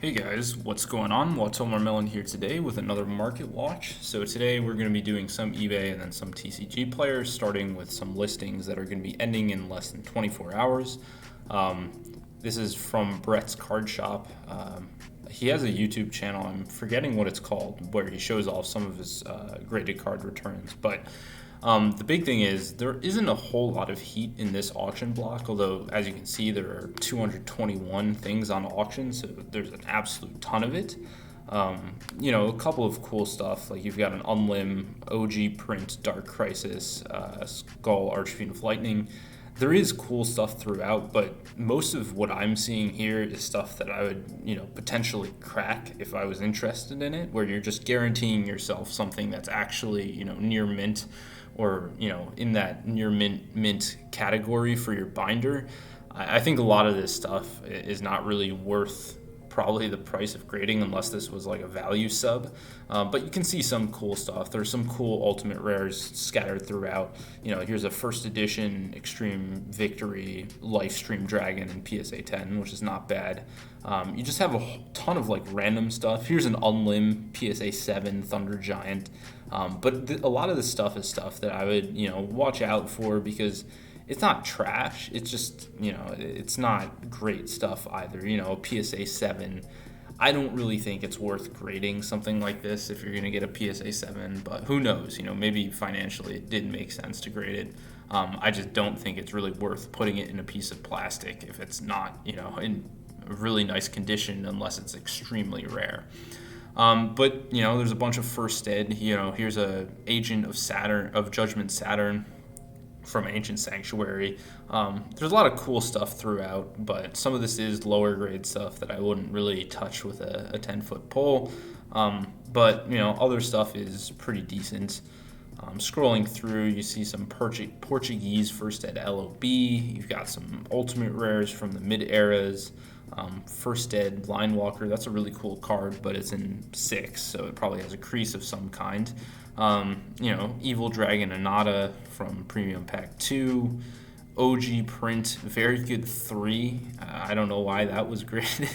Hey guys, what's going on? Watomarmelon here today with another market watch. So today we're going to be doing some eBay and then some TCG players, starting with some listings that are going to be ending in less than 24 hours. This is from Brett's Card Shop. He has a YouTube channel, I'm forgetting what it's called, where he shows off some of his graded card returns. But the big thing is there isn't a whole lot of heat in this auction block, although as you can see there are 221 things on auction, so there's an absolute ton of it. A couple of cool stuff, like you've got an Unlim, OG Print, Dark Crisis, Skull, Archfiend of Lightning. There is cool stuff throughout, but most of what I'm seeing here is stuff that I would, potentially crack if I was interested in it, where you're just guaranteeing yourself something that's actually, near mint or, in that near mint category for your binder. I think a lot of this stuff is not really worth probably the price of grading unless this was like a value sub. But you can see some cool stuff. There's some cool ultimate rares scattered throughout. Here's a first edition Extreme Victory Lifestream Dragon in PSA 10, which is not bad. You just have a ton of like random stuff. Here's an Unlim PSA 7 Thunder Giant. But a lot of this stuff is stuff that I would, watch out for because it's not trash. It's just, it's not great stuff either. A PSA 7. I don't really think it's worth grading something like this if you're going to get a PSA 7, but who knows? Maybe financially it didn't make sense to grade it. I just don't think it's really worth putting it in a piece of plastic if it's not, in really nice condition unless it's extremely rare. But there's a bunch of first ed. Here's a Agent of Judgment Saturn from Ancient Sanctuary. There's a lot of cool stuff throughout, but some of this is lower grade stuff that I wouldn't really touch with a 10-foot pole. But other stuff is pretty decent. Scrolling through, you see some Portuguese first ed LOB. You've got some ultimate rares from the mid eras. First ed Line Walker, that's a really cool card, but it's in 6, so it probably has a crease of some kind. Evil Dragon Anata from Premium Pack 2. OG Print, very good 3. I don't know why that was graded.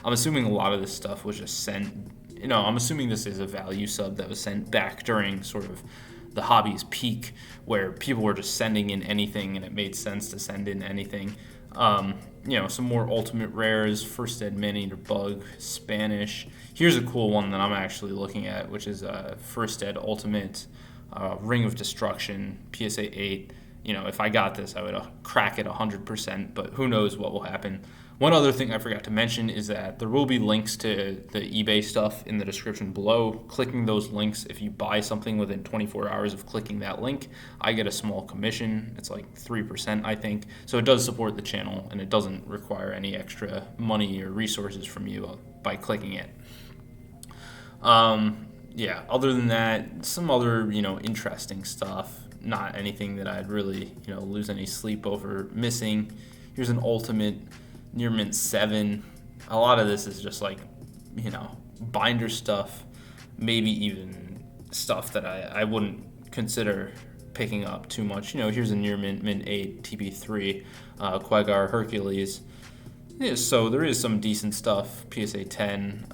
I'm assuming a lot of this stuff was just sent, I'm assuming this is a value sub that was sent back during sort of the hobby's peak where people were just sending in anything and it made sense to send in anything. Some more ultimate rares, First Ed Maneater Bug, Spanish. Here's a cool one that I'm actually looking at, which is First Ed Ultimate Ring of Destruction, PSA 8. If I got this, I would crack it 100%, but who knows what will happen. One other thing I forgot to mention is that there will be links to the eBay stuff in the description below. Clicking those links, if you buy something within 24 hours of clicking that link, I get a small commission. It's like 3%, I think. So it does support the channel, and it doesn't require any extra money or resources from you by clicking it. Other than that, some other, interesting stuff. Not anything that I'd really, lose any sleep over missing. Here's an ultimate Near Mint 7. A lot of this is just like, binder stuff, maybe even stuff that I wouldn't consider picking up too much. Here's a Near Mint 8 TP3 Quaggar Hercules. Yeah, so there is some decent stuff. PSA 10,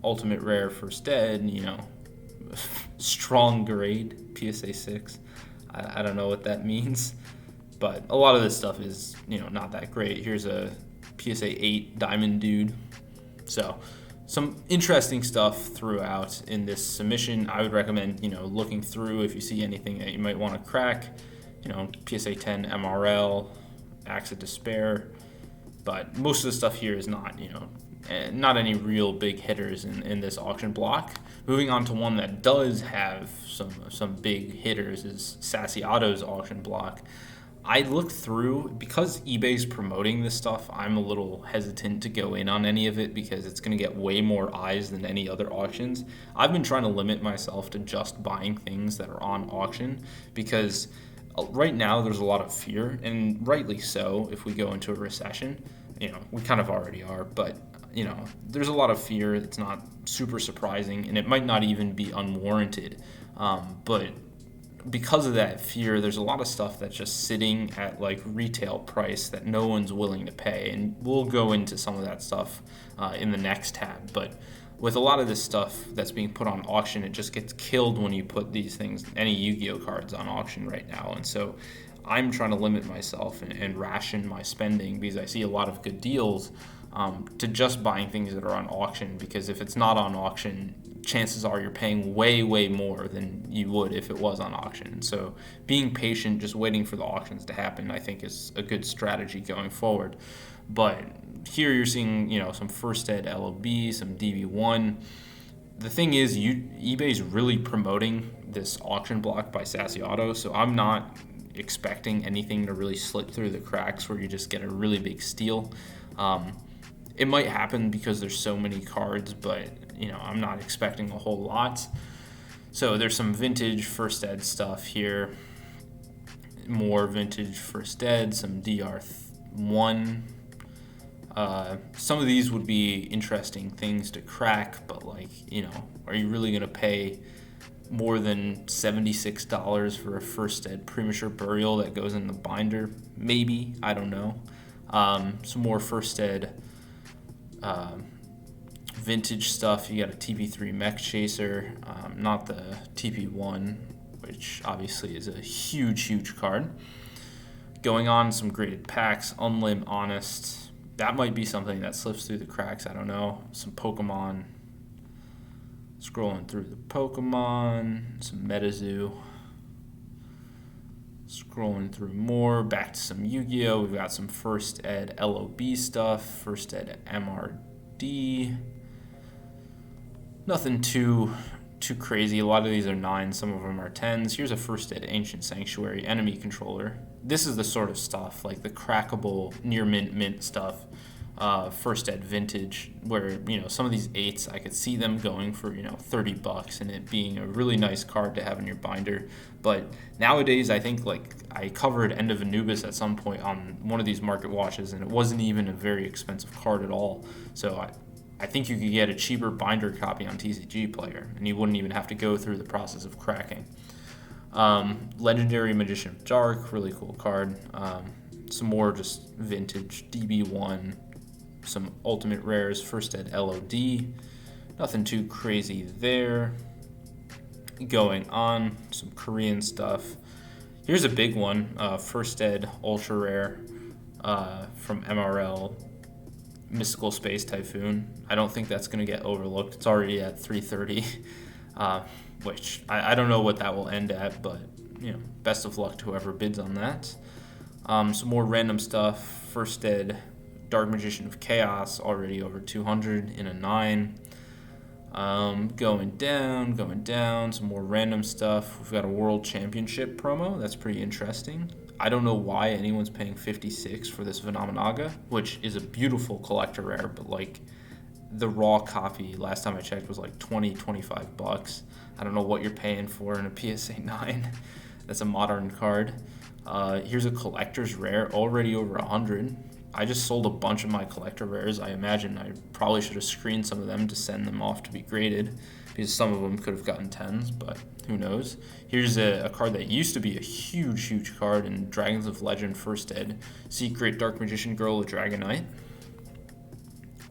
Ultimate Rare First Ed, strong grade, PSA 6. I don't know what that means, but a lot of this stuff is, not that great. Here's a PSA 8 Diamond Dude. So some interesting stuff throughout in this submission. I would recommend, looking through if you see anything that you might want to crack, PSA 10 MRL, Axe of Despair. But most of the stuff here is not, not any real big hitters in this auction block. Moving on to one that does have some big hitters is Sassy Otto's auction block. I looked through, because eBay's promoting this stuff, I'm a little hesitant to go in on any of it because it's going to get way more eyes than any other auctions. I've been trying to limit myself to just buying things that are on auction because right now there's a lot of fear, and rightly so if we go into a recession. We kind of already are, but there's a lot of fear. It's not super surprising, and it might not even be unwarranted. But because of that fear, there's a lot of stuff that's just sitting at like retail price that no one's willing to pay, and we'll go into some of that stuff in the next tab. But with a lot of this stuff that's being put on auction, it just gets killed when you put these things, any Yu-Gi-Oh cards, on auction right now. And so I'm trying to limit myself and ration my spending, because I see a lot of good deals, to just buying things that are on auction, because if it's not on auction, chances are you're paying way, way more than you would if it was on auction. So being patient, just waiting for the auctions to happen, I think is a good strategy going forward. But here you're seeing, some First Ed LOB, some DB1. The thing is, eBay's really promoting this auction block by Sassy Auto, so I'm not expecting anything to really slip through the cracks where you just get a really big steal. It might happen because there's so many cards, but I'm not expecting a whole lot. So there's some vintage First Ed stuff here, more vintage First Ed, some DR1. Some of these would be interesting things to crack, but are you really going to pay more than $76 for a First Ed Premature Burial that goes in the binder? Maybe, I don't know. Some more First Ed vintage stuff. You got a TP3 Mech Chaser, not the TP1, which obviously is a huge card. Going on, some graded packs, Unlim Honest. That might be something that slips through the cracks, I don't know. Some Pokemon. Scrolling through the Pokemon, some MetaZoo. Scrolling through more, back to some Yu-Gi-Oh! We've got some First Ed LOB stuff, First Ed MRD. Nothing too crazy. A lot of these are 9s, some of them are 10s. Here's a First Ed Ancient Sanctuary Enemy Controller. This is the sort of stuff, like the crackable near mint stuff, First Ed Vintage, where some of these 8s, I could see them going for $30 and it being a really nice card to have in your binder. But nowadays, I think, I covered End of Anubis at some point on one of these market watches, and it wasn't even a very expensive card at all. So I think you could get a cheaper binder copy on TCG Player, and you wouldn't even have to go through the process of cracking. Legendary Magician of Dark, really cool card. Some more just vintage DB1, some Ultimate Rares, First Ed LOD. Nothing too crazy there. Going on, some Korean stuff. Here's a big one, First Ed Ultra Rare from MRL, Mystical Space Typhoon. I don't think that's going to get overlooked. It's already at 330, which I don't know what that will end at, but best of luck to whoever bids on that. Some more random stuff. First Ed Dark Magician of Chaos, already over 200 in a 9. Going down, some more random stuff. We've got a World Championship promo. That's pretty interesting. I don't know why anyone's paying $56 for this Venomenaga, which is a beautiful collector rare, but the raw copy, last time I checked, was $25. I don't know what you're paying for in a PSA 9. That's a modern card. Here's a collector's rare, already over 100. I just sold a bunch of my collector rares. I imagine I probably should have screened some of them to send them off to be graded, because some of them could have gotten 10s, but who knows. Here's a card that used to be a huge card in Dragons of Legend First Ed, Secret Dark Magician Girl of Dragonite.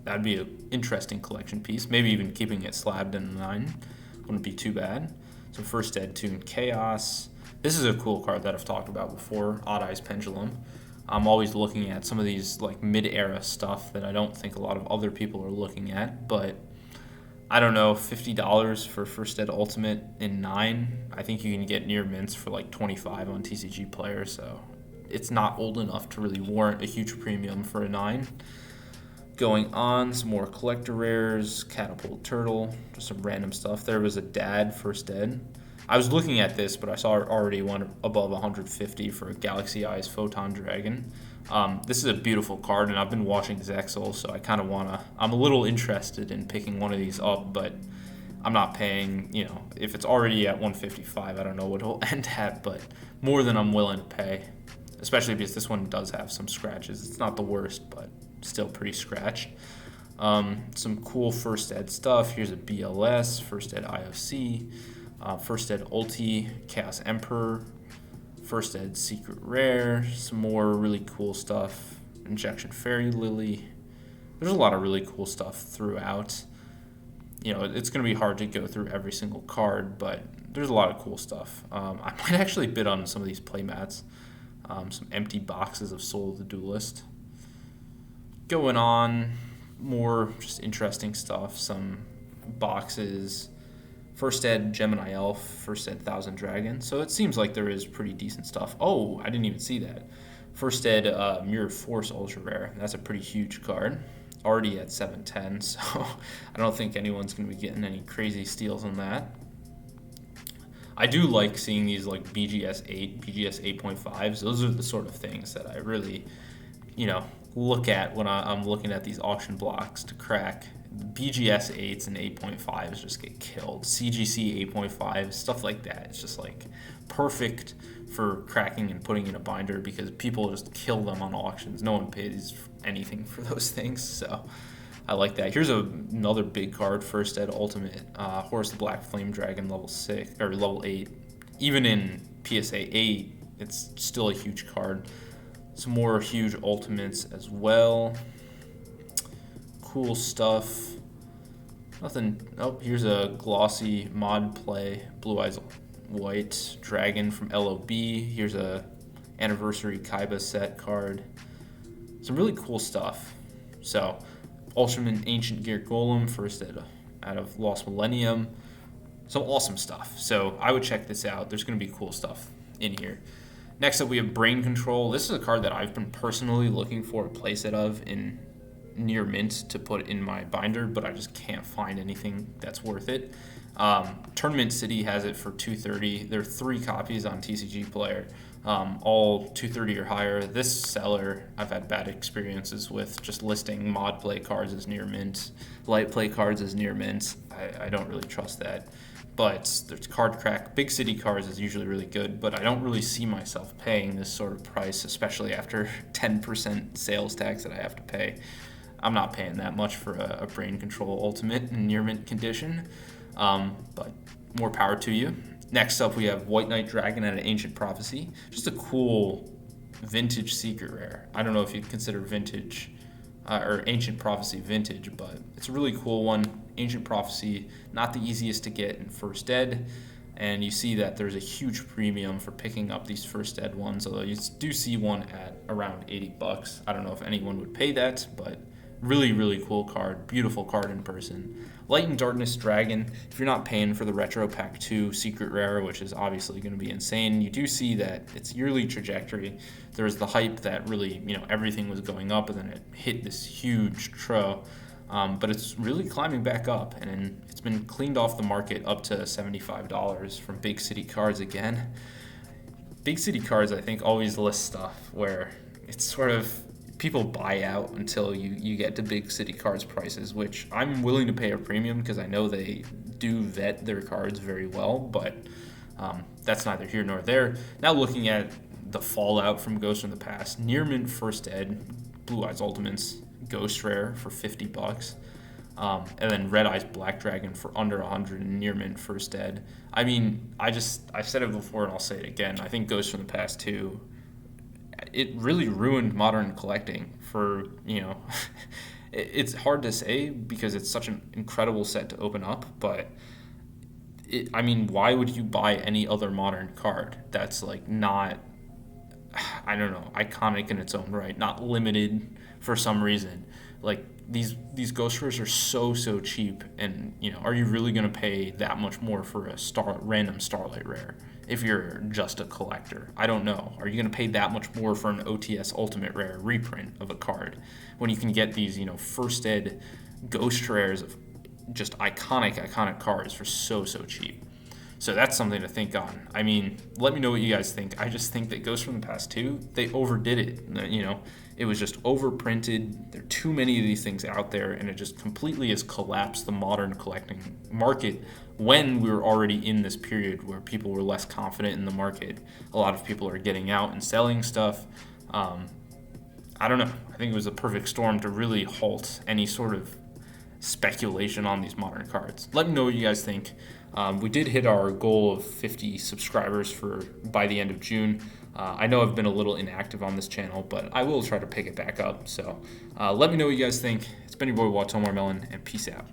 That'd be an interesting collection piece. Maybe even keeping it slabbed in a 9 wouldn't be too bad. So First Ed Toon Chaos. This is a cool card that I've talked about before, Odd Eyes Pendulum. I'm always looking at some of these mid-era stuff that I don't think a lot of other people are looking at, but I don't know, $50 for First Ed Ultimate in 9. I think you can get near mints for $25 on TCG Player, so it's not old enough to really warrant a huge premium for a 9. Going on, some more collector rares, Catapult Turtle, just some random stuff. There was a Dad First Ed. I was looking at this, but I saw already one above 150 for a Galaxy Eyes Photon Dragon. This is a beautiful card, and I've been watching Zexal, so I kind of I'm a little interested in picking one of these up, but I'm not paying, if it's already at 155, I don't know what it'll end at, but more than I'm willing to pay, especially because this one does have some scratches. It's not the worst, but still pretty scratched. Some cool First Ed stuff. Here's a BLS, First Ed IOC. First Ed Ulti, Chaos Emperor, First Ed Secret Rare, some more really cool stuff, Injection Fairy Lily. There's a lot of really cool stuff throughout. It's going to be hard to go through every single card, but there's a lot of cool stuff. I might actually bid on some of these playmats. Some empty boxes of Soul of the Duelist. Going on, more just interesting stuff. Some boxes. First Ed Gemini Elf, First Ed Thousand Dragon. So it seems like there is pretty decent stuff. Oh, I didn't even see that. First Ed Mirror Force Ultra Rare. That's a pretty huge card. Already at 710, so I don't think anyone's going to be getting any crazy steals on that. I do like seeing these like BGS 8, BGS 8.5s. Those are the sort of things that I really, look at when I'm looking at these auction blocks to crack. BGS 8s and 8.5s just get killed. CGC 8.5, stuff like that. It's just like perfect for cracking and putting in a binder because people just kill them on auctions. No one pays anything for those things, so I like that. Here's another big card, First Ed Ultimate, Horus the Black Flame Dragon, level 6 or level 8. Even in PSA 8, it's still a huge card. Some more huge ultimates as well. Cool stuff. Nothing. Oh, here's a glossy mod play, Blue Eyes White Dragon from LOB. Here's a Anniversary Kaiba set card. Some really cool stuff. So, Ultraman Ancient Gear Golem, First Ed out of Lost Millennium. Some awesome stuff. So, I would check this out. There's going to be cool stuff in here. Next up, we have Brain Control. This is a card that I've been personally looking for a playset of in near mint to put in my binder, but I just can't find anything that's worth it. Tournament City has it for $230. There are 3 copies on TCG Player, all $230 or higher. This seller I've had bad experiences with just listing mod play cards as near mint, light play cards as near mint. I don't really trust that. But there's card crack. Big City cards is usually really good, but I don't really see myself paying this sort of price, especially after 10% sales tax that I have to pay. I'm not paying that much for a Brain Control Ultimate in near mint condition, but more power to you. Next up, we have White Knight Dragon at an Ancient Prophecy. Just a cool vintage secret rare. I don't know if you'd consider vintage or Ancient Prophecy vintage, but it's a really cool one. Ancient Prophecy, not the easiest to get in First Ed, and you see that there's a huge premium for picking up these First Ed ones, although you do see one at around $80. I don't know if anyone would pay that, but really, really cool card. Beautiful card in person. Light and Darkness Dragon. If you're not paying for the Retro Pack 2 Secret Rare, which is obviously going to be insane, you do see that its yearly trajectory. There was the hype that really, everything was going up, and then it hit this huge trough. But it's really climbing back up, and it's been cleaned off the market up to $75 from Big City Cards again. Big City Cards, I think, always list stuff where it's sort of people buy out until you get to Big City Cards prices, which I'm willing to pay a premium because I know they do vet their cards very well, but that's neither here nor there. Now looking at the fallout from Ghost from the Past, Near Mint First Ed, Blue Eyes Ultimates, Ghost Rare for $50, and then Red Eyes Black Dragon for under $100 in Near Mint First Ed. I mean, I've said it before and I'll say it again. I think Ghost from the Past 2, it really ruined modern collecting for, it's hard to say because it's such an incredible set to open up, but why would you buy any other modern card that's like not, I don't know, iconic in its own right, not limited for some reason? Like these Ghost Rares are so cheap, and are you really going to pay that much more for a random Starlight Rare if you're just a collector? I don't know. Are you going to pay that much more for an OTS Ultimate Rare reprint of a card when you can get these First Ed Ghost Rares of just iconic cards for so cheap? So that's something to think on. I mean, let me know what you guys think. I just think that Ghost from the Past 2, they overdid it. It was just overprinted. There are too many of these things out there, and it just completely has collapsed the modern collecting market when we were already in this period where people were less confident in the market. A lot of people are getting out and selling stuff. I don't know. I think it was a perfect storm to really halt any sort of speculation on these modern cards. Let me know what you guys think. We did hit our goal of 50 subscribers by the end of June. I know I've been a little inactive on this channel, but I will try to pick it back up. So let me know what you guys think. It's been your boy Watomarmelon, and peace out.